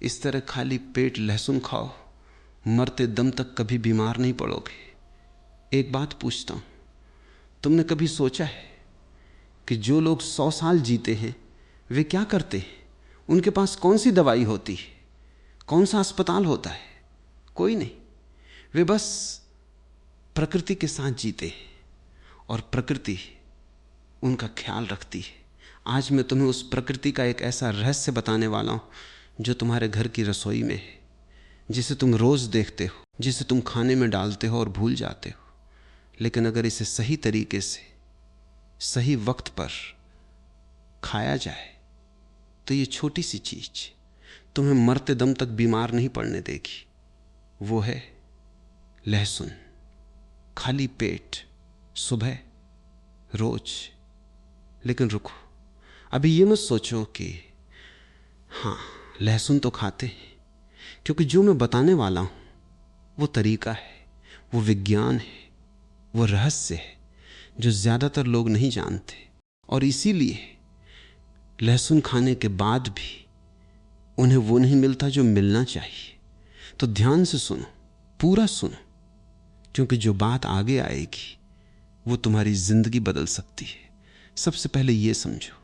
इस तरह खाली पेट लहसुन खाओ, मरते दम तक कभी बीमार नहीं पड़ोगे। एक बात पूछता हूं, तुमने कभी सोचा है कि जो लोग 100 साल जीते हैं वे क्या करते हैं? उनके पास कौन सी दवाई होती है, कौन सा अस्पताल होता है? कोई नहीं। वे बस प्रकृति के साथ जीते हैं और प्रकृति उनका ख्याल रखती है। आज मैं तुम्हें उस प्रकृति का एक ऐसा रहस्य बताने वाला हूं जो तुम्हारे घर की रसोई में है, जिसे तुम रोज देखते हो, जिसे तुम खाने में डालते हो और भूल जाते हो। लेकिन अगर इसे सही तरीके से सही वक्त पर खाया जाए तो ये छोटी सी चीज तुम्हें मरते दम तक बीमार नहीं पड़ने देगी। वो है लहसुन। खाली पेट सुबह रोज। लेकिन रुको, अभी ये मत सोचो कि हाँ लहसुन तो खाते हैं, क्योंकि जो मैं बताने वाला हूं वो तरीका है, वो विज्ञान है, वो रहस्य है जो ज्यादातर लोग नहीं जानते। और इसीलिए लहसुन खाने के बाद भी उन्हें वो नहीं मिलता जो मिलना चाहिए। तो ध्यान से सुनो, पूरा सुनो, क्योंकि जो बात आगे आएगी वो तुम्हारी जिंदगी बदल सकती है। सबसे पहले ये समझो,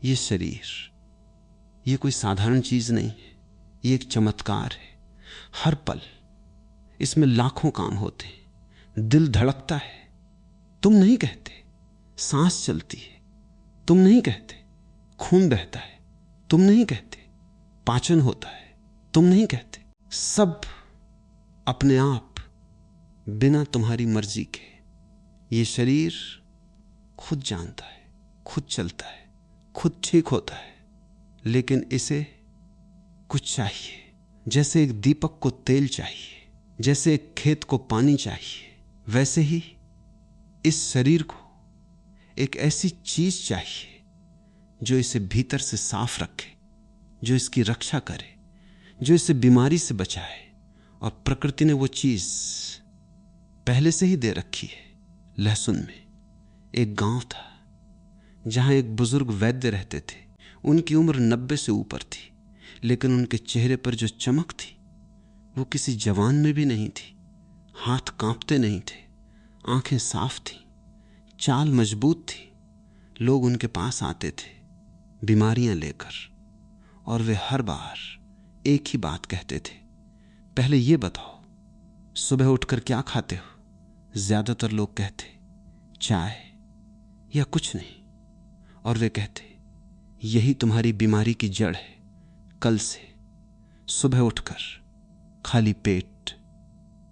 ये शरीर ये कोई साधारण चीज नहीं है, ये एक चमत्कार है। हर पल इसमें लाखों काम होते हैं। दिल धड़कता है, तुम नहीं कहते। सांस चलती है, तुम नहीं कहते। खून बहता है, तुम नहीं कहते। पाचन होता है, तुम नहीं कहते। सब अपने आप बिना तुम्हारी मर्जी के ये शरीर खुद जानता है, खुद चलता है, खुद ठीक होता है। लेकिन इसे कुछ चाहिए। जैसे एक दीपक को तेल चाहिए, जैसे एक खेत को पानी चाहिए, वैसे ही इस शरीर को एक ऐसी चीज चाहिए जो इसे भीतर से साफ रखे, जो इसकी रक्षा करे, जो इसे बीमारी से बचाए। और प्रकृति ने वो चीज पहले से ही दे रखी है। लहसुन में एक गांव था जहां एक बुजुर्ग वैद्य रहते थे। उनकी उम्र 90 से ऊपर थी, लेकिन उनके चेहरे पर जो चमक थी वो किसी जवान में भी नहीं थी। हाथ कांपते नहीं थे, आंखें साफ थी, चाल मजबूत थी। लोग उनके पास आते थे बीमारियां लेकर, और वे हर बार एक ही बात कहते थे, पहले ये बताओ सुबह उठकर क्या खाते हो? ज्यादातर लोग कहते चाय या कुछ नहीं, और वे कहते यही तुम्हारी बीमारी की जड़ है। कल से सुबह उठकर खाली पेट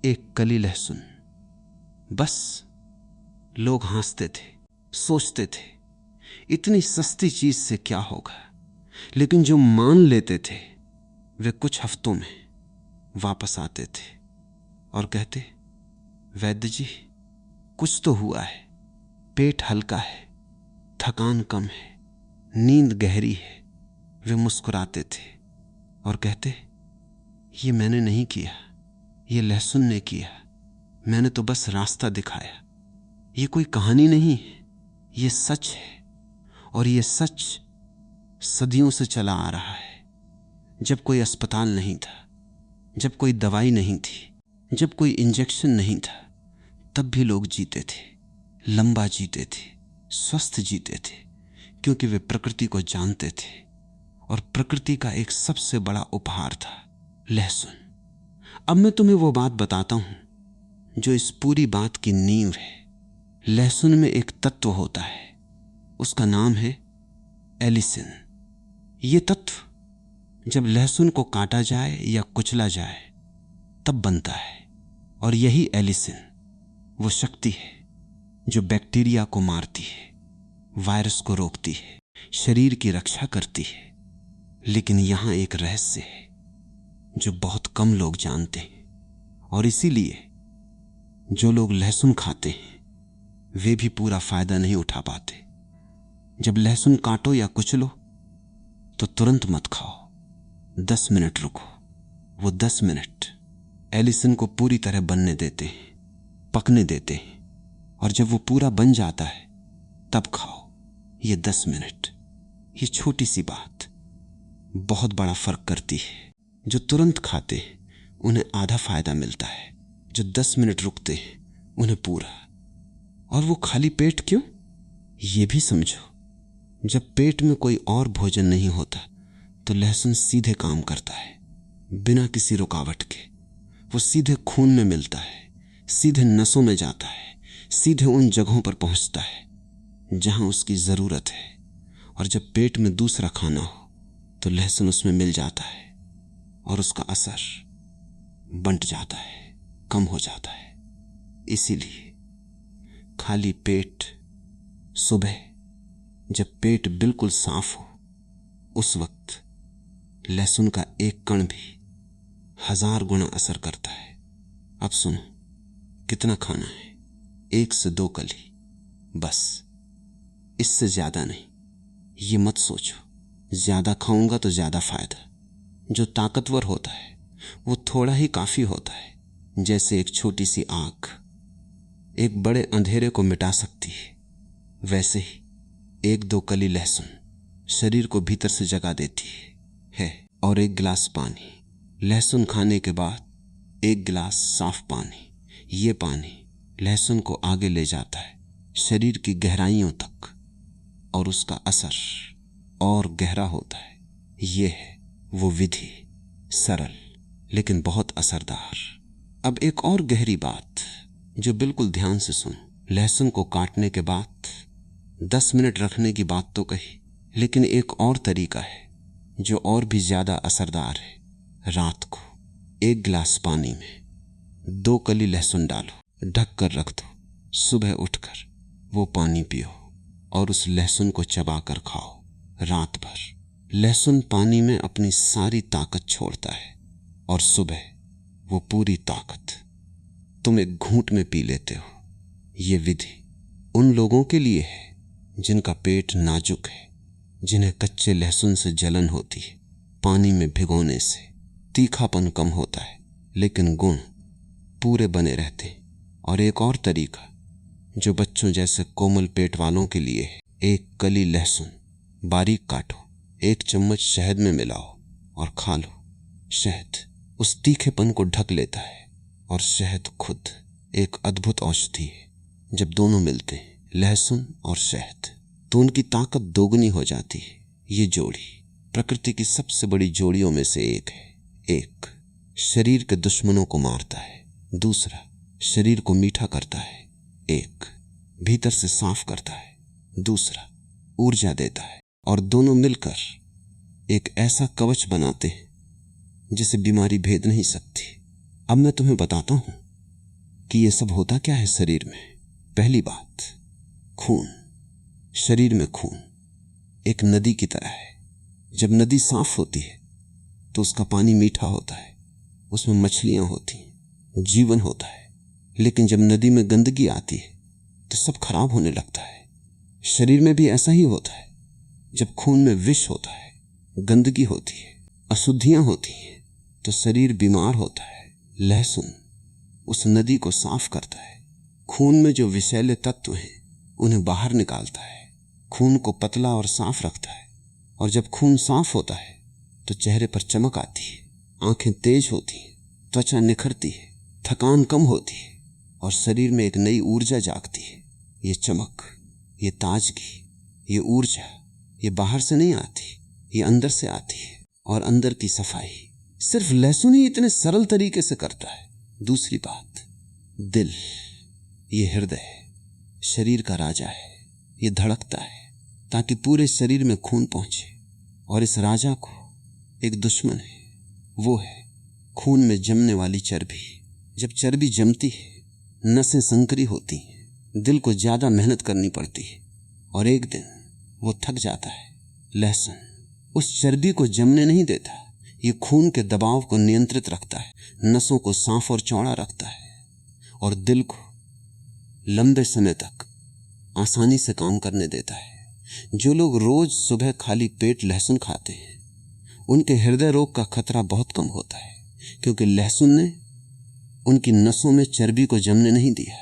एक कली लहसुन। बस लोग हंसते थे, सोचते थे इतनी सस्ती चीज से क्या होगा। लेकिन जो मान लेते थे वे कुछ हफ्तों में वापस आते थे और कहते वैद्य जी कुछ तो हुआ है, पेट हल्का है, थकान कम है, नींद गहरी है। वे मुस्कुराते थे और कहते ये मैंने नहीं किया, ये लहसुन ने किया, मैंने तो बस रास्ता दिखाया। ये कोई कहानी नहीं है, ये सच है। और ये सच सदियों से चला आ रहा है। जब कोई अस्पताल नहीं था, जब कोई दवाई नहीं थी, जब कोई इंजेक्शन नहीं था, तब भी लोग जीते थे, लंबा जीते थे, स्वस्थ जीते थे, क्योंकि वे प्रकृति को जानते थे। और प्रकृति का एक सबसे बड़ा उपहार था लहसुन। अब मैं तुम्हें वो बात बताता हूं जो इस पूरी बात की नींव है। लहसुन में एक तत्व होता है, उसका नाम है एलिसिन। ये तत्व जब लहसुन को काटा जाए या कुचला जाए तब बनता है। और यही एलिसिन वो शक्ति है जो बैक्टीरिया को मारती है, वायरस को रोकती है, शरीर की रक्षा करती है। लेकिन यहां एक रहस्य है जो बहुत कम लोग जानते हैं, और इसीलिए जो लोग लहसुन खाते हैं वे भी पूरा फायदा नहीं उठा पाते। जब लहसुन काटो या कुचलो तो तुरंत मत खाओ, 10 मिनट रुको। वो 10 मिनट एलिसिन को पूरी तरह बनने देते हैं, पकने देते हैं, और जब वो पूरा बन जाता है तब खाओ। ये 10 मिनट, ये छोटी सी बात बहुत बड़ा फर्क करती है। जो तुरंत खाते उन्हें आधा फायदा मिलता है, जो 10 मिनट रुकते उन्हें पूरा। और वो खाली पेट क्यों, ये भी समझो। जब पेट में कोई और भोजन नहीं होता तो लहसुन सीधे काम करता है, बिना किसी रुकावट के। वो सीधे खून में मिलता है, सीधे नसों में जाता है, सीधे उन जगहों पर पहुंचता है जहां उसकी जरूरत है। और जब पेट में दूसरा खाना हो तो लहसुन उसमें मिल जाता है और उसका असर बंट जाता है, कम हो जाता है। इसीलिए खाली पेट सुबह, जब पेट बिल्कुल साफ हो, उस वक्त लहसुन का एक कण भी 1000 गुना असर करता है। अब सुनो, कितना खाना है? 1 से 2 कली, बस, इससे ज्यादा नहीं। ये मत सोचो ज्यादा खाऊंगा तो ज्यादा फायदा। जो ताकतवर होता है वो थोड़ा ही काफी होता है। जैसे एक छोटी सी आग एक बड़े अंधेरे को मिटा सकती है, वैसे ही 1-2 कली लहसुन शरीर को भीतर से जगा देती है। और 1 गिलास पानी, लहसुन खाने के बाद 1 गिलास साफ पानी, ये पानी लहसुन को आगे ले जाता है शरीर की गहराइयों तक, और उसका असर और गहरा होता है। ये है वो विधि, सरल लेकिन बहुत असरदार। अब एक और गहरी बात जो बिल्कुल ध्यान से सुन। लहसुन को काटने के बाद 10 मिनट रखने की बात तो कही, लेकिन एक और तरीका है जो और भी ज्यादा असरदार है। रात को 1 गिलास पानी में 2 कली लहसुन डालो, ढक कर रख दो। सुबह उठकर वो पानी पियो और उस लहसुन को चबाकर खाओ रात भर। लहसुन पानी में अपनी सारी ताकत छोड़ता है और सुबह वो पूरी ताकत तुम एक घूंट में पी लेते हो। ये विधि उन लोगों के लिए है जिनका पेट नाजुक है, जिन्हें कच्चे लहसुन से जलन होती है। पानी में भिगोने से तीखापन कम होता है लेकिन गुण पूरे बने रहते। और एक और तरीका जो बच्चों जैसे कोमल पेट वालों के लिए है। 1 कली लहसुन बारीक काटो, 1 चम्मच शहद में मिलाओ और खा लो। शहद उस तीखेपन को ढक लेता है और शहद खुद एक अद्भुत औषधि है। जब दोनों मिलते हैं, लहसुन और शहद, तो उनकी ताकत दोगुनी हो जाती है। ये जोड़ी प्रकृति की सबसे बड़ी जोड़ियों में से एक है। एक शरीर के दुश्मनों को मारता है, दूसरा शरीर को मीठा करता है। एक भीतर से साफ करता है, दूसरा ऊर्जा देता है। और दोनों मिलकर एक ऐसा कवच बनाते हैं जिसे बीमारी भेद नहीं सकती। अब मैं तुम्हें बताता हूं कि ये सब होता क्या है शरीर में। पहली बात, खून। शरीर में खून एक नदी की तरह है। जब नदी साफ होती है तो उसका पानी मीठा होता है, उसमें मछलियां होती हैं, जीवन होता है। लेकिन जब नदी में गंदगी आती है तो सब खराब होने लगता है। शरीर में भी ऐसा ही होता है। जब खून में विष होता है, गंदगी होती है, अशुद्धियां होती हैं, तो शरीर बीमार होता है। लहसुन उस नदी को साफ करता है। खून में जो विषैले तत्व हैं उन्हें बाहर निकालता है, खून को पतला और साफ रखता है। और जब खून साफ होता है तो चेहरे पर चमक आती है, आंखें तेज होती हैं, त्वचा निखरती है, थकान कम होती है और शरीर में एक नई ऊर्जा जागती है। ये चमक, ये ताजगी, ये ऊर्जा, ये बाहर से नहीं आती, ये अंदर से आती है। और अंदर की सफाई सिर्फ लहसुन ही इतने सरल तरीके से करता है। दूसरी बात, दिल, ये हृदय शरीर का राजा है। ये धड़कता है ताकि पूरे शरीर में खून पहुंचे। और इस राजा को एक दुश्मन है, वो है खून में जमने वाली चर्बी। जब चर्बी जमती है, नसें संकरी होती हैं, दिल को ज्यादा मेहनत करनी पड़ती है और एक दिन वो थक जाता है। लहसुन उस चर्बी को जमने नहीं देता, ये खून के दबाव को नियंत्रित रखता है, नसों को साफ और चौड़ा रखता है और दिल को लंबे समय तक आसानी से काम करने देता है। जो लोग रोज सुबह खाली पेट लहसुन खाते हैं उनके हृदय रोग का खतरा बहुत कम होता है, क्योंकि लहसुन ने उनकी नसों में चर्बी को जमने नहीं दिया,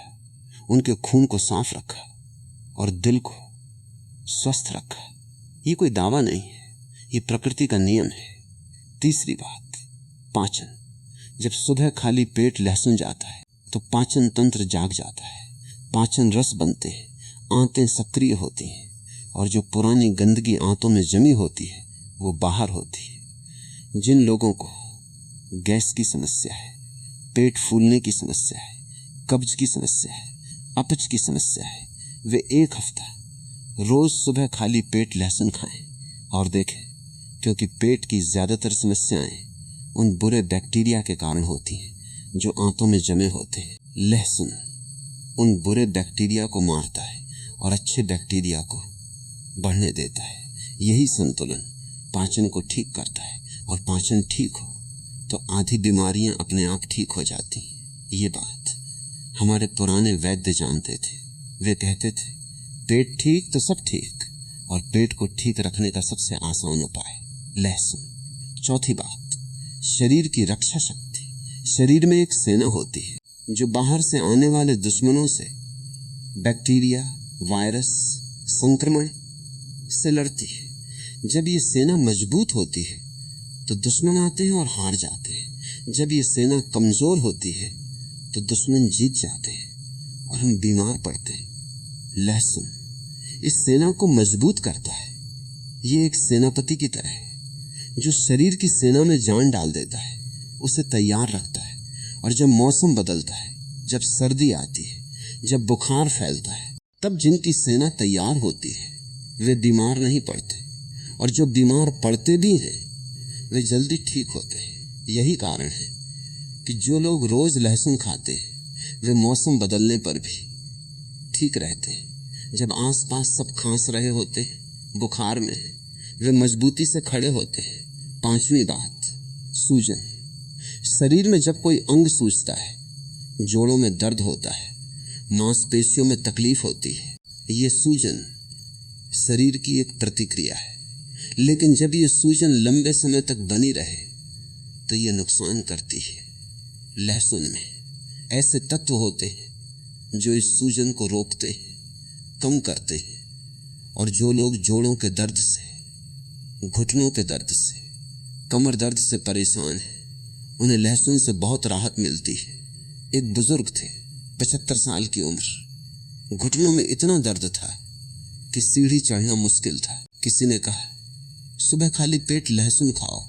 उनके खून को साफ रखा और दिल को स्वस्थ रखा। ये कोई दावा नहीं है, ये प्रकृति का नियम है। तीसरी बात, पाचन। जब सुबह खाली पेट लहसुन जाता है तो पाचन तंत्र जाग जाता है, पाचन रस बनते हैं, आंतें सक्रिय होती हैं और जो पुरानी गंदगी आंतों में जमी होती है वो बाहर होती है। जिन लोगों को गैस की समस्या है, पेट फूलने की समस्या है, कब्ज की समस्या है, अपच की समस्या है, वे 1 हफ्ता रोज सुबह खाली पेट लहसुन खाएं और देखें, क्योंकि पेट की ज्यादातर समस्याएं उन बुरे बैक्टीरिया के कारण होती हैं जो आंतों में जमे होते हैं। लहसुन उन बुरे बैक्टीरिया को मारता है और अच्छे बैक्टीरिया को बढ़ने देता है। यही संतुलन पाचन को ठीक करता है और पाचन ठीक हो तो आधी बीमारियां अपने आप ठीक हो जाती हैं। ये बात हमारे पुराने वैद्य जानते थे। वे कहते थे पेट ठीक तो सब ठीक, और पेट को ठीक रखने का सबसे आसान उपाय लहसुन। चौथी बात, शरीर की रक्षा शक्ति। शरीर में एक सेना होती है जो बाहर से आने वाले दुश्मनों से, बैक्टीरिया, वायरस, संक्रमण से लड़ती है। जब ये सेना मजबूत होती है तो दुश्मन आते हैं और हार जाते हैं। जब ये सेना कमजोर होती है तो दुश्मन जीत जाते हैं और हम बीमार पड़ते हैं। लहसुन इस सेना को मजबूत करता है। ये एक सेनापति की तरह है जो शरीर की सेना में जान डाल देता है, उसे तैयार रखता है। और जब मौसम बदलता है, जब सर्दी आती है, जब बुखार फैलता है, तब जिनकी सेना तैयार होती है वे बीमार नहीं पड़ते, और जो बीमार पड़ते भी हैं वे जल्दी ठीक होते हैं। यही कारण है कि जो लोग रोज लहसुन खाते हैं वे मौसम बदलने पर भी ठीक रहते हैं। जब आसपास सब खांस रहे होते हैं, बुखार में, वे मजबूती से खड़े होते हैं। पांचवी बात, सूजन। शरीर में जब कोई अंग सूजता है, जोड़ों में दर्द होता है, मांसपेशियों में तकलीफ होती है, ये सूजन शरीर की एक प्रतिक्रिया है। लेकिन जब ये सूजन लंबे समय तक बनी रहे तो ये नुकसान करती है। लहसुन में ऐसे तत्व होते हैं जो इस सूजन को रोकते हैं, कम करते हैं। और जो लोग जोड़ों के दर्द से, घुटनों के दर्द से, कमर दर्द से परेशान हैं, उन्हें लहसुन से बहुत राहत मिलती है। एक बुजुर्ग थे, 75 साल की उम्र, घुटनों में इतना दर्द था कि सीढ़ी चढ़ना मुश्किल था। किसी ने कहा सुबह खाली पेट लहसुन खाओ।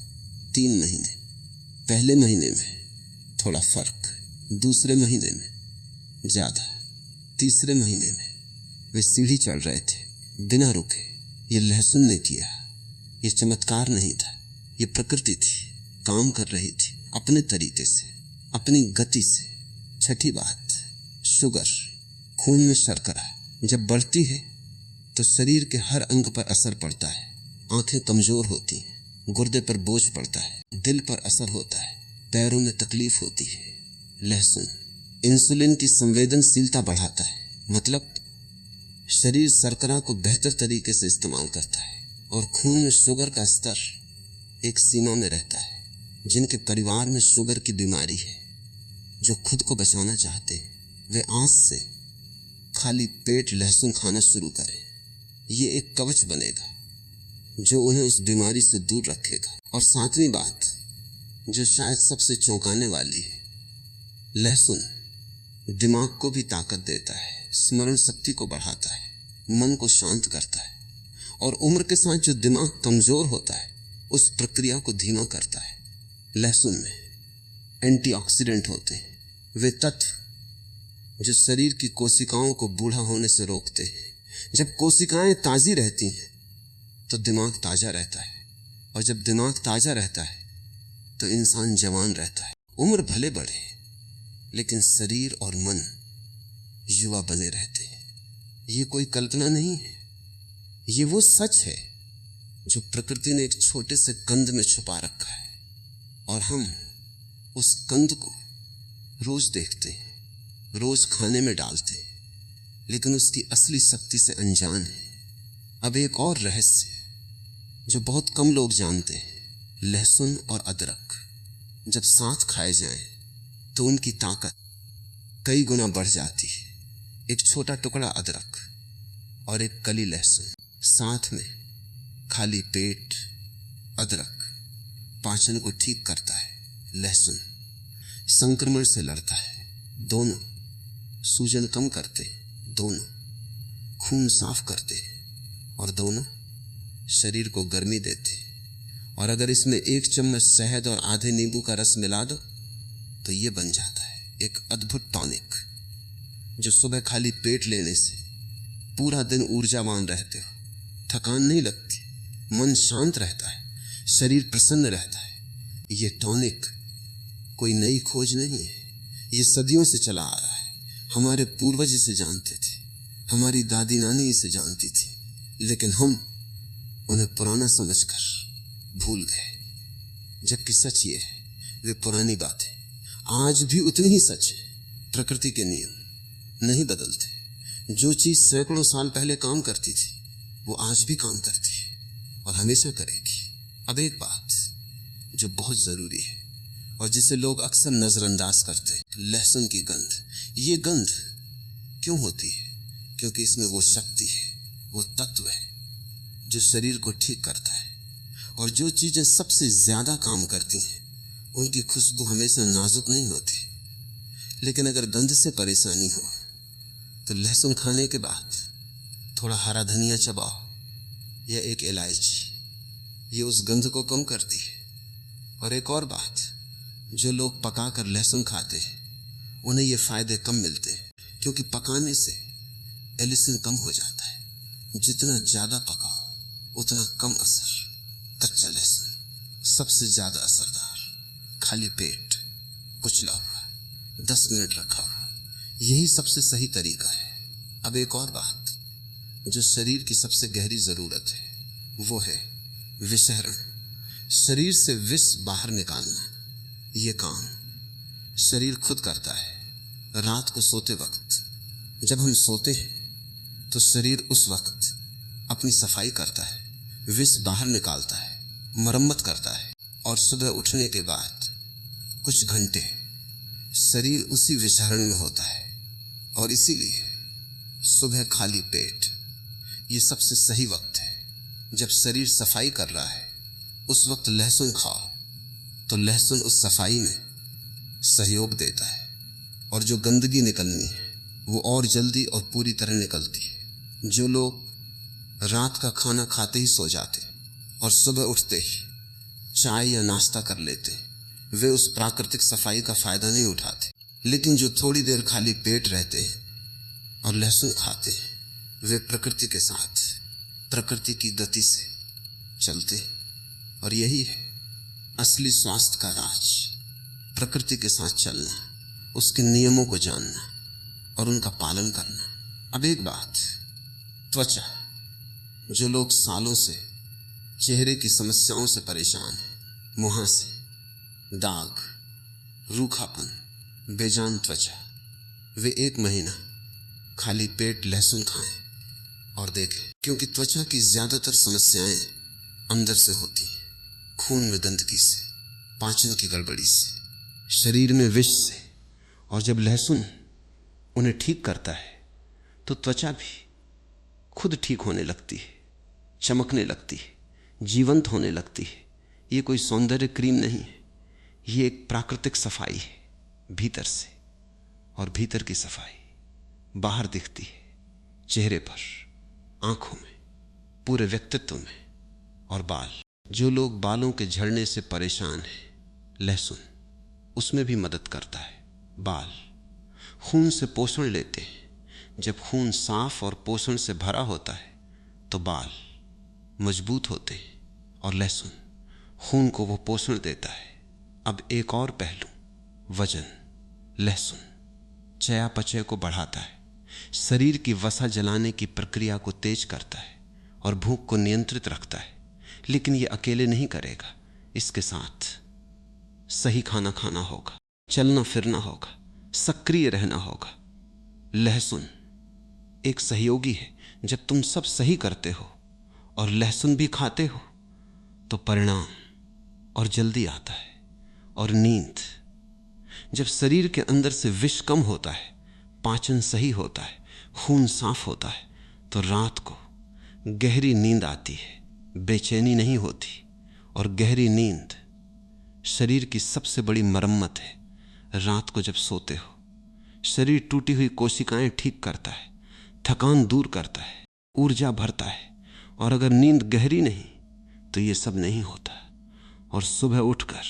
3 महीने, पहले महीने में थोड़ा फर्क, दूसरे महीने में ज्यादा, तीसरे महीने में वे सीढ़ी चढ़ रहे थे बिना रुके। ये लहसुन ने किया, ये चमत्कार नहीं था, ये प्रकृति थी, काम कर रही थी अपने तरीके से, अपनी गति से। छठी बात, शुगर। खून में शर्करा जब बढ़ती है तो शरीर के हर अंग पर असर पड़ता है। आंखें कमजोर होती हैं, गुर्दे पर बोझ पड़ता है, दिल पर असर होता है, पैरों में तकलीफ होती है। लहसुन इंसुलिन की संवेदनशीलता बढ़ाता है, मतलब शरीर शर्करा को बेहतर तरीके से इस्तेमाल करता है और खून में शुगर का स्तर एक सीमा में रहता है। जिनके परिवार में शुगर की बीमारी है, जो खुद को बचाना चाहते हैं, वे आज से खाली पेट लहसुन खाना शुरू करें। ये एक कवच बनेगा जो उन्हें उस बीमारी से दूर रखेगा। और 7वीं बात, जो शायद सबसे चौंकाने वाली है, लहसुन दिमाग को भी ताकत देता है, स्मरण शक्ति को बढ़ाता है, मन को शांत करता है, और उम्र के साथ जो दिमाग कमजोर होता है उस प्रक्रिया को धीमा करता है। लहसुन में एंटीऑक्सीडेंट होते हैं, वे तत्व जो शरीर की कोशिकाओं को बूढ़ा होने से रोकते हैं। जब कोशिकाएं ताजी रहती हैं तो दिमाग ताजा रहता है, और जब दिमाग ताजा रहता है तो इंसान जवान रहता है। उम्र भले बढ़े लेकिन शरीर और मन युवा बने रहते हैं। ये कोई कल्पना नहीं है, ये वो सच है जो प्रकृति ने एक छोटे से कंद में छुपा रखा है, और हम उस कंद को रोज देखते हैं, रोज खाने में डालते हैं, लेकिन उसकी असली शक्ति से अनजान है। अब एक और रहस्य जो बहुत कम लोग जानते हैं, लहसुन और अदरक जब साथ खाए जाएं तो उनकी ताकत कई गुना बढ़ जाती है। एक छोटा टुकड़ा अदरक और एक कली लहसुन साथ में खाली पेट अदरक पाचन को ठीक करता है, लहसुन संक्रमण से लड़ता है, दोनों सूजन कम करते, दोनों खून साफ करते और दोनों शरीर को गर्मी देते। और अगर इसमें 1 चम्मच शहद और आधे नींबू का रस मिला दो तो ये बन जाता है एक अद्भुत टॉनिक, जो सुबह खाली पेट लेने से पूरा दिन ऊर्जावान रहते हो, थकान नहीं लगती, मन शांत रहता है, शरीर प्रसन्न रहता है। ये टॉनिक कोई नई खोज नहीं है, ये सदियों से चला आ रहा है। हमारे पूर्वज इसे जानते थे, हमारी दादी नानी इसे जानती थी, लेकिन हम उन्हें पुराना समझकर भूल गए। जबकि सच ये है, वे पुरानी बातें आज भी उतनी ही सच है। प्रकृति के नियम नहीं बदलते। जो चीज सैकड़ों साल पहले काम करती थी वो आज भी काम करती है और हमेशा करेगी। अब एक बात जो बहुत जरूरी है और जिसे लोग अक्सर नजरअंदाज करते हैं, लहसुन की गंध। ये गंध क्यों होती है? क्योंकि इसमें वो शक्ति है, वो तत्व है जो शरीर को ठीक करता है। और जो चीजें सबसे ज्यादा काम करती हैं उनकी खुशबू हमेशा नाजुक नहीं होती। लेकिन अगर गंध से परेशानी हो तो लहसुन खाने के बाद थोड़ा हरा धनिया चबाओ या एक इलायची, ये उस गंध को कम करती है। और एक और बात, जो लोग पकाकर लहसुन खाते हैं उन्हें ये फायदे कम मिलते हैं, क्योंकि पकाने से एलिसिन कम हो जाता है। जितना ज्यादा पकाओ उतना कम असर। कच्चा लहसुन सबसे ज्यादा असरदार। खाली पेट कुचला हुआ 10 मिनट रखा हुआ, यही सबसे सही तरीका है। अब एक और बात, जो शरीर की सबसे गहरी जरूरत है वो है विषहरण। शरीर से विष बाहर निकालना, ये काम शरीर खुद करता है। रात को सोते वक्त जब हम सोते हैं तो शरीर उस वक्त अपनी सफाई करता है, विष बाहर निकालता है, मरम्मत करता है। और सुबह उठने के बाद कुछ घंटे शरीर उसी विषहरण में होता है। और इसीलिए सुबह खाली पेट ये सबसे सही वक्त है। जब शरीर सफाई कर रहा है उस वक्त लहसुन खाओ तो लहसुन उस सफाई में सहयोग देता है और जो गंदगी निकलनी है वो और जल्दी और पूरी तरह निकलती है। जो लोग रात का खाना खाते ही सो जाते और सुबह उठते ही चाय या नाश्ता कर लेते, वे उस प्राकृतिक सफाई का फायदा नहीं उठाते। लेकिन जो थोड़ी देर खाली पेट रहते हैं और लहसुन खाते हैं, वे प्रकृति के साथ, प्रकृति की गति से चलते। और यही है असली स्वास्थ्य का राज, प्रकृति के साथ चलना, उसके नियमों को जानना और उनका पालन करना। अब एक बात, त्वचा। जो लोग सालों से चेहरे की समस्याओं से परेशान हैं, मुहासे, दाग, रूखापन, बेजान त्वचा, वे 1 महीना खाली पेट लहसुन खाएं और देखें। क्योंकि त्वचा की ज्यादातर समस्याएं अंदर से होती हैं, खून में गंदगी से, पाचन की गड़बड़ी से, शरीर में विष से। और जब लहसुन उन्हें ठीक करता है तो त्वचा भी खुद ठीक होने लगती है, चमकने लगती है, जीवंत होने लगती है। ये कोई सौंदर्य क्रीम नहीं है, ये एक प्राकृतिक सफाई है भीतर से। और भीतर की सफाई बाहर दिखती है, चेहरे पर, आंखों में, पूरे व्यक्तित्व में। और बाल, जो लोग बालों के झड़ने से परेशान हैं, लहसुन उसमें भी मदद करता है। बाल खून से पोषण लेते हैं। जब खून साफ और पोषण से भरा होता है तो बाल मजबूत होते हैं और लहसुन खून को वो पोषण देता है। अब एक और पहलू, वजन। लहसुन चयापचय को बढ़ाता है, शरीर की वसा जलाने की प्रक्रिया को तेज करता है और भूख को नियंत्रित रखता है। लेकिन ये अकेले नहीं करेगा, इसके साथ सही खाना खाना होगा, चलना फिरना होगा, सक्रिय रहना होगा। लहसुन एक सहयोगी है। जब तुम सब सही करते हो और लहसुन भी खाते हो तो परिणाम और जल्दी आता है। और नींद, जब शरीर के अंदर से विष कम होता है, पाचन सही होता है, खून साफ होता है, तो रात को गहरी नींद आती है, बेचैनी नहीं होती और गहरी नींद शरीर की सबसे बड़ी मरम्मत है। रात को जब सोते हो, शरीर टूटी हुई कोशिकाएं ठीक करता है, थकान दूर करता है, ऊर्जा भरता है। और अगर नींद गहरी नहीं तो ये सब नहीं होता, और सुबह उठकर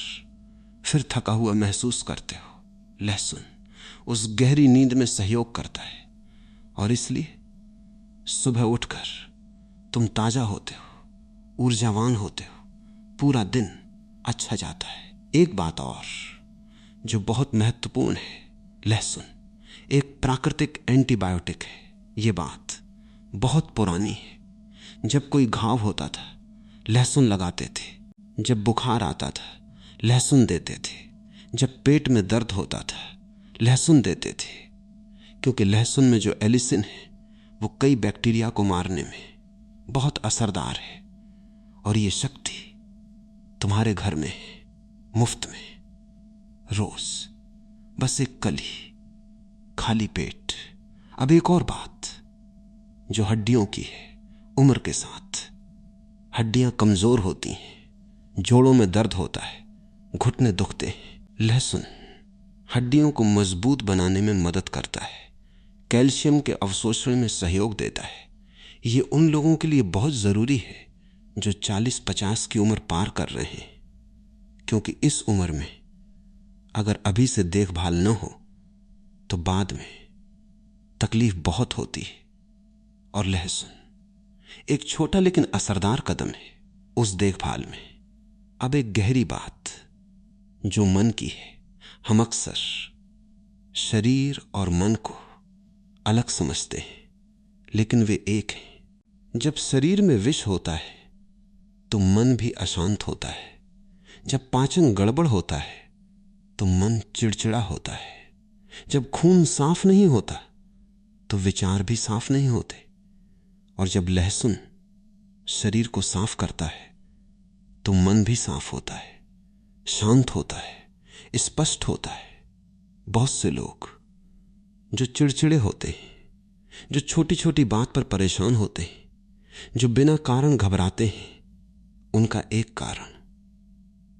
फिर थका हुआ महसूस करते हो। लहसुन उस गहरी नींद में सहयोग करता है, और इसलिए सुबह उठकर तुम ताजा होते हो, ऊर्जावान होते हो, पूरा दिन अच्छा जाता है। एक बात और जो बहुत महत्वपूर्ण है, लहसुन एक प्राकृतिक एंटीबायोटिक है। ये बात बहुत पुरानी है। जब कोई घाव होता था लहसुन लगाते थे, जब बुखार आता था लहसुन देते थे, जब पेट में दर्द होता था लहसुन देते थे, क्योंकि लहसुन में जो एलिसिन है वो कई बैक्टीरिया को मारने में बहुत असरदार है। और ये शक्ति तुम्हारे घर में है, मुफ्त में, रोज बस एक कली, खाली पेट। अब एक और बात जो हड्डियों की है, उम्र के साथ हड्डियां कमजोर होती हैं, जोड़ों में दर्द होता है, घुटने दुखते हैं। लहसुन हड्डियों को मजबूत बनाने में मदद करता है, कैल्शियम के अवशोषण में सहयोग देता है। ये उन लोगों के लिए बहुत ज़रूरी है जो 40-50 की उम्र पार कर रहे हैं, क्योंकि इस उम्र में अगर अभी से देखभाल न हो तो बाद में तकलीफ बहुत होती है। और लहसुन एक छोटा लेकिन असरदार कदम है उस देखभाल में। अब एक गहरी बात जो मन की है, हम अक्सर शरीर और मन को अलग समझते हैं, लेकिन वे एक हैं। जब शरीर में विष होता है तो मन भी अशांत होता है। जब पाचन गड़बड़ होता है तो मन चिड़चिड़ा होता है। जब खून साफ नहीं होता तो विचार भी साफ नहीं होते। और जब लहसुन शरीर को साफ करता है तो मन भी साफ होता है, शांत होता है, स्पष्ट होता है। बहुत से लोग जो चिड़चिड़े होते हैं, जो छोटी छोटी बात पर परेशान होते हैं, जो बिना कारण घबराते हैं, उनका एक कारण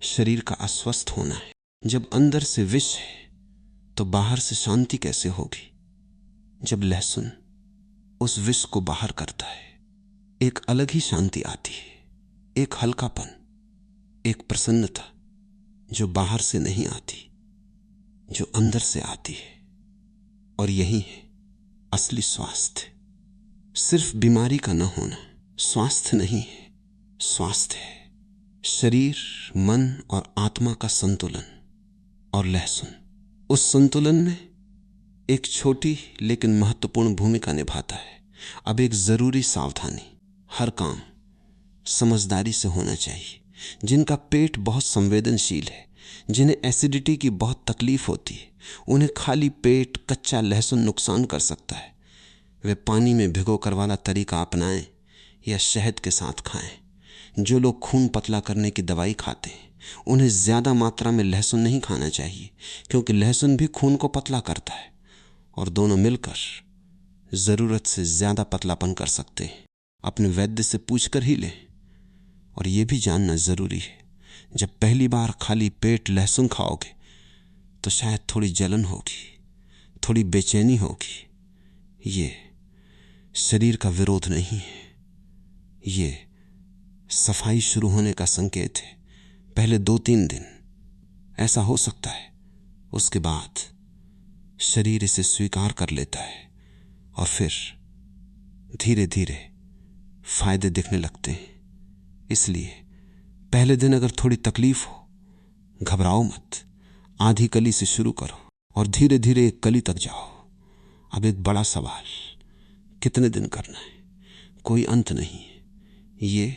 शरीर का अस्वस्थ होना है। जब अंदर से विष है तो बाहर से शांति कैसे होगी? जब लहसुन उस विष को बाहर करता है, एक अलग ही शांति आती है, एक हल्कापन, एक प्रसन्नता जो बाहर से नहीं आती, जो अंदर से आती है। और यही है असली स्वास्थ्य। सिर्फ बीमारी का न होना स्वास्थ्य नहीं है, स्वास्थ्य है शरीर, मन और आत्मा का संतुलन। और लहसुन उस संतुलन में एक छोटी लेकिन महत्वपूर्ण भूमिका निभाता है। अब एक जरूरी सावधानी, हर काम समझदारी से होना चाहिए। जिनका पेट बहुत संवेदनशील है, जिन्हें एसिडिटी की बहुत तकलीफ होती है, उन्हें खाली पेट कच्चा लहसुन नुकसान कर सकता है। वे पानी में भिगोकर वाला तरीका अपनाएं या शहद के साथ खाएं। जो लोग खून पतला करने की दवाई खाते हैं उन्हें ज़्यादा मात्रा में लहसुन नहीं खाना चाहिए, क्योंकि लहसुन भी खून को पतला करता है और दोनों मिलकर ज़रूरत से ज़्यादा पतलापन कर सकते हैं। अपने वैद्य से पूछकर ही लें। और ये भी जानना ज़रूरी है, जब पहली बार खाली पेट लहसुन खाओगे तो शायद थोड़ी जलन होगी, थोड़ी बेचैनी होगी। ये शरीर का विरोध नहीं है, ये सफाई शुरू होने का संकेत है। पहले 2-3 दिन ऐसा हो सकता है, उसके बाद शरीर इसे स्वीकार कर लेता है और फिर धीरे धीरे फायदे दिखने लगते हैं। इसलिए पहले दिन अगर थोड़ी तकलीफ हो, घबराओ मत, आधी कली से शुरू करो और धीरे धीरे एक कली तक जाओ। अब एक बड़ा सवाल, कितने दिन करना है? कोई अंत नहीं है। ये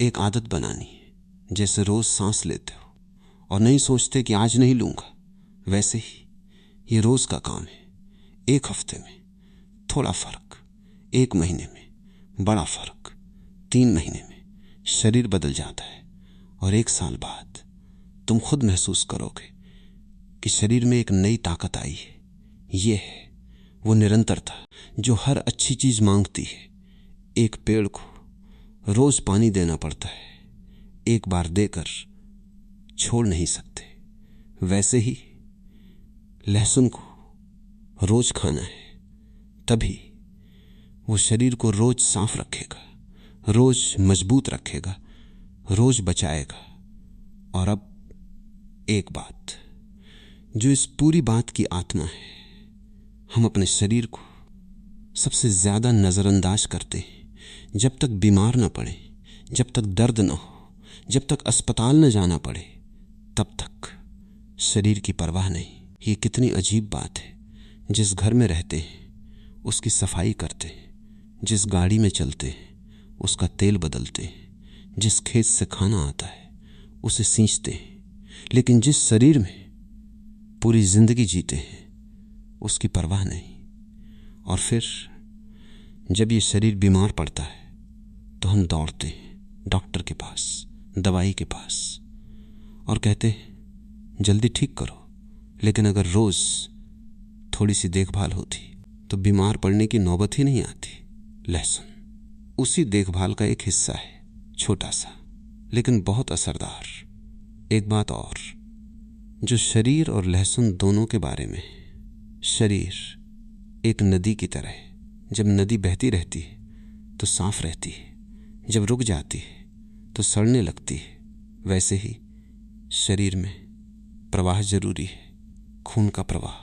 एक आदत बनानी है, जैसे रोज सांस लेते हो और नहीं सोचते कि आज नहीं लूंगा, वैसे ही ये रोज का काम है। 1 हफ्ते में थोड़ा फर्क, 1 महीने में बड़ा फर्क, 3 महीने में शरीर बदल जाता है और 1 साल बाद तुम खुद महसूस करोगे कि शरीर में एक नई ताकत आई है। ये है वो निरंतरता जो हर अच्छी चीज मांगती है। एक पेड़ को रोज पानी देना पड़ता है, एक बार देकर छोड़ नहीं सकते, वैसे ही लहसुन को रोज खाना है, तभी वो शरीर को रोज साफ रखेगा, रोज मजबूत रखेगा, रोज बचाएगा। और अब एक बात जो इस पूरी बात की आत्मा है, हम अपने शरीर को सबसे ज्यादा नजरअंदाज करते हैं। जब तक बीमार न पड़े, जब तक दर्द न हो, जब तक अस्पताल न जाना पड़े, तब तक शरीर की परवाह नहीं। ये कितनी अजीब बात है। जिस घर में रहते हैं उसकी सफाई करते हैं, जिस गाड़ी में चलते हैं उसका तेल बदलते हैं, जिस खेत से खाना आता है उसे सींचते हैं, लेकिन जिस शरीर में पूरी जिंदगी जीते हैं उसकी परवाह नहीं। और फिर जब ये शरीर बीमार पड़ता है तो हम दौड़ते हैं डॉक्टर के पास, दवाई के पास, और कहते हैं जल्दी ठीक करो। लेकिन अगर रोज थोड़ी सी देखभाल होती तो बीमार पड़ने की नौबत ही नहीं आती। लहसुन उसी देखभाल का एक हिस्सा है, छोटा सा लेकिन बहुत असरदार। एक बात और जो शरीर और लहसुन दोनों के बारे में, शरीर एक नदी की तरह है। जब नदी बहती रहती है तो साफ रहती है, जब रुक जाती है तो सड़ने लगती है। वैसे ही शरीर में प्रवाह जरूरी है, खून का प्रवाह,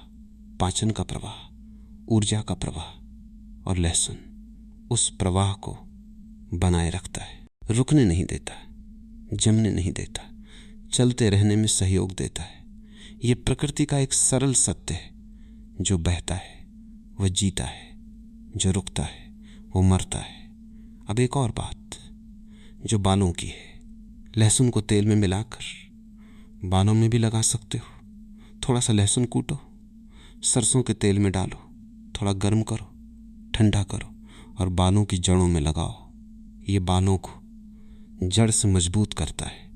पाचन का प्रवाह, ऊर्जा का प्रवाह। और लहसुन उस प्रवाह को बनाए रखता है, रुकने नहीं देता, जमने नहीं देता, चलते रहने में सहयोग देता है। ये प्रकृति का एक सरल सत्य है। जो बहता है वह जीता है, जो रुकता है वो मरता है। अब एक और बात जो बालों की है, लहसुन को तेल में मिलाकर बालों में भी लगा सकते हो। थोड़ा सा लहसुन कूटो, सरसों के तेल में डालो, थोड़ा गर्म करो, ठंडा करो और बालों की जड़ों में लगाओ। ये बालों को जड़ से मजबूत करता है,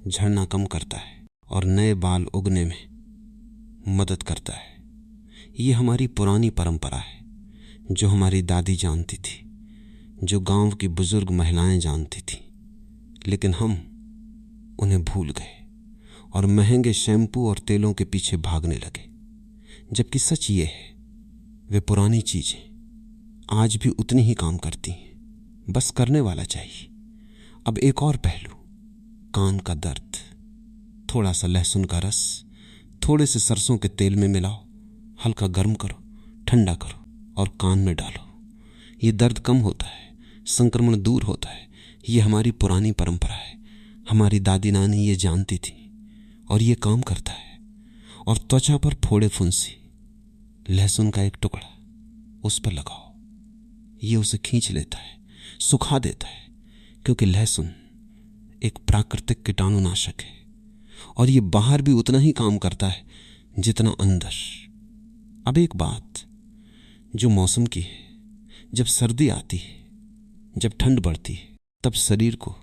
झड़ना कम करता है और नए बाल उगने में मदद करता है। ये हमारी पुरानी परंपरा है जो हमारी दादी जानती थी, जो गांव की बुजुर्ग महिलाएं जानती थी, लेकिन हम उन्हें भूल गए और महंगे शैम्पू और तेलों के पीछे भागने लगे। जबकि सच ये है, वे पुरानी चीजें आज भी उतनी ही काम करती हैं, बस करने वाला चाहिए। अब एक और पहलू, कान का दर्द। थोड़ा सा लहसुन का रस थोड़े से सरसों के तेल में मिलाओ, हल्का गर्म करो, ठंडा करो और कान में डालो। ये दर्द कम होता है, संक्रमण दूर होता है। ये हमारी पुरानी परंपरा है, हमारी दादी नानी ये जानती थी और ये काम करता है। और त्वचा पर फोड़े फुंसी, लहसुन का एक टुकड़ा उस पर लगाओ, ये उसे खींच लेता है, सुखा देता है, क्योंकि लहसुन एक प्राकृतिक कीटाणुनाशक है और ये बाहर भी उतना ही काम करता है जितना अंदर। अब एक बात जो मौसम की है, जब सर्दी आती है, जब ठंड बढ़ती है, तब शरीर को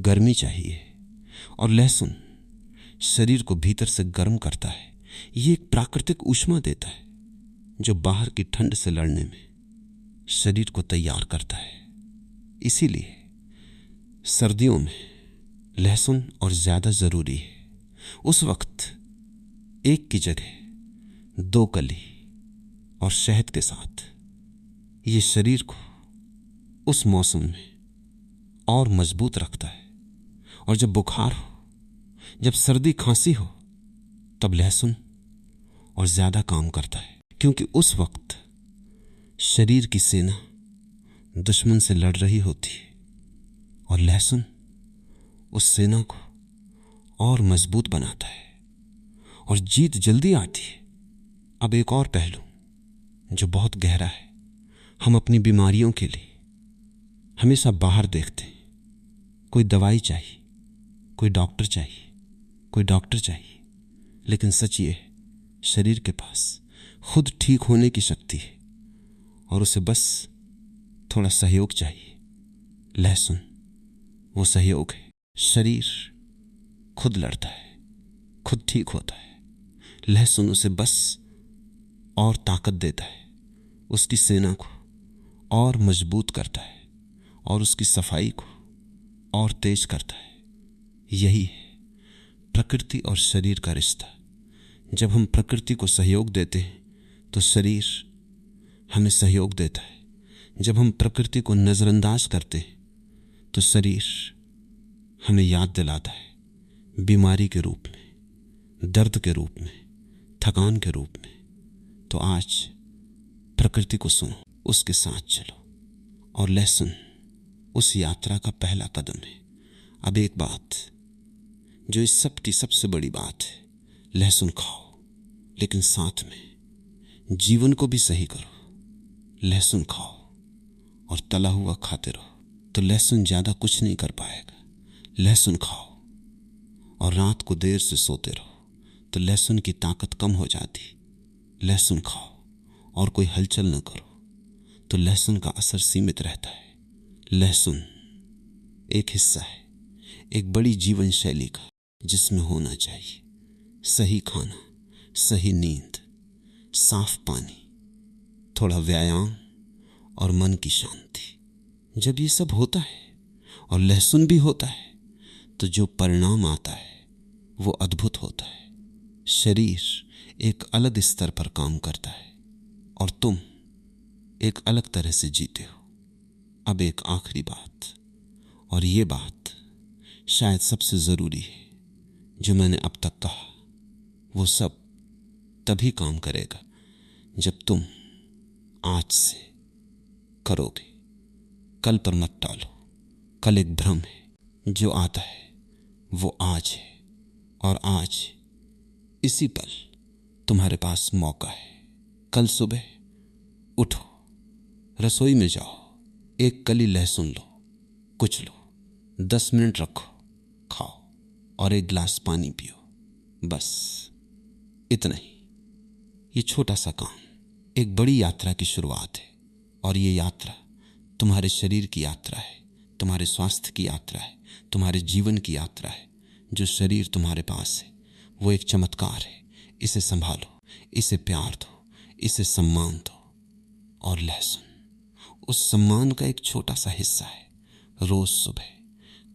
गर्मी चाहिए और लहसुन शरीर को भीतर से गर्म करता है। ये एक प्राकृतिक ऊष्मा देता है जो बाहर की ठंड से लड़ने में शरीर को तैयार करता है। इसीलिए सर्दियों में लहसुन और ज्यादा जरूरी है। उस वक्त एक की जगह 2 कली और शहद के साथ ये शरीर को उस मौसम में और मजबूत रखता है। और जब बुखार हो, जब सर्दी खांसी हो, तब लहसुन और ज्यादा काम करता है, क्योंकि उस वक्त शरीर की सेना दुश्मन से लड़ रही होती है और लहसुन उस सेना को और मजबूत बनाता है और जीत जल्दी आती है। अब एक और पहलू जो बहुत गहरा है, हम अपनी बीमारियों के लिए हमेशा बाहर देखते हैं। कोई दवाई चाहिए, कोई डॉक्टर चाहिए, कोई डॉक्टर चाहिए, लेकिन सच ये है, शरीर के पास खुद ठीक होने की शक्ति है और उसे बस थोड़ा सहयोग चाहिए। लहसुन वो सहयोग है। शरीर खुद लड़ता है, खुद ठीक होता है। लहसुन उसे बस और ताकत देता है, उसकी सेना को और मजबूत करता है और उसकी सफाई को और तेज करता है। यही है प्रकृति और शरीर का रिश्ता। जब हम प्रकृति को सहयोग देते हैं तो शरीर हमें सहयोग देता है। जब हम प्रकृति को नज़रअंदाज करते हैं तो शरीर हमें याद दिलाता है बीमारी के रूप में, दर्द के रूप में, थकान के रूप में। तो आज प्रकृति को सुनो, उसके साथ चलो, और लहसुन उस यात्रा का पहला कदम है। अब एक बात जो इस सब की सबसे बड़ी बात है, लहसुन खाओ, लेकिन साथ में जीवन को भी सही करो। लहसुन खाओ और तला हुआ खाते रहो तो लहसुन ज़्यादा कुछ नहीं कर पाएगा। लहसुन खाओ और रात को देर से सोते रहो तो लहसुन की ताकत कम हो जाती। लहसुन खाओ और कोई हलचल न करो तो लहसुन का असर सीमित रहता है। लहसुन एक हिस्सा है एक बड़ी जीवन शैली का, जिसमें होना चाहिए सही खाना, सही नींद, साफ पानी, थोड़ा व्यायाम और मन की शांति। जब ये सब होता है और लहसुन भी होता है तो जो परिणाम आता है वो अद्भुत होता है। शरीर एक अलग स्तर पर काम करता है और तुम एक अलग तरह से जीते हो। अब एक आखिरी बात, और ये बात शायद सबसे ज़रूरी है जो मैंने अब तक कहा, वो सब तभी काम करेगा जब तुम आज से करोगे। कल पर मत टालो। कल एक भ्रम है, जो आता है वो आज है, और आज इसी पल तुम्हारे पास मौका है। कल सुबह उठो, रसोई में जाओ, एक कली लहसुन लो, कुछ लो, 10 मिनट रखो, खाओ और एक गिलास पानी पियो। बस इतना ही। ये छोटा सा काम एक बड़ी यात्रा की शुरुआत है, और ये यात्रा तुम्हारे शरीर की यात्रा है, तुम्हारे स्वास्थ्य की यात्रा है, तुम्हारे जीवन की यात्रा है। जो शरीर तुम्हारे पास है वो एक चमत्कार है। इसे संभालो, इसे प्यार दो, इसे सम्मान दो। और लहसुन उस सम्मान का एक छोटा सा हिस्सा है। रोज सुबह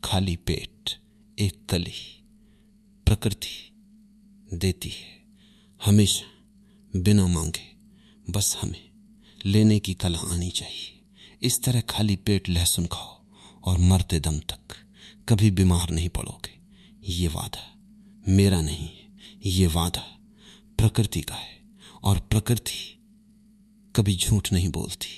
खाली पेट एक कली प्रकृति देती है, हमेशा बिना मांगे। बस हमें लेने की कला आनी चाहिए। इस तरह खाली पेट लहसुन खाओ और मरते दम तक कभी बीमार नहीं पड़ोगे। ये वादा मेरा नहीं है, ये वादा प्रकृति का है, और प्रकृति कभी झूठ नहीं बोलती।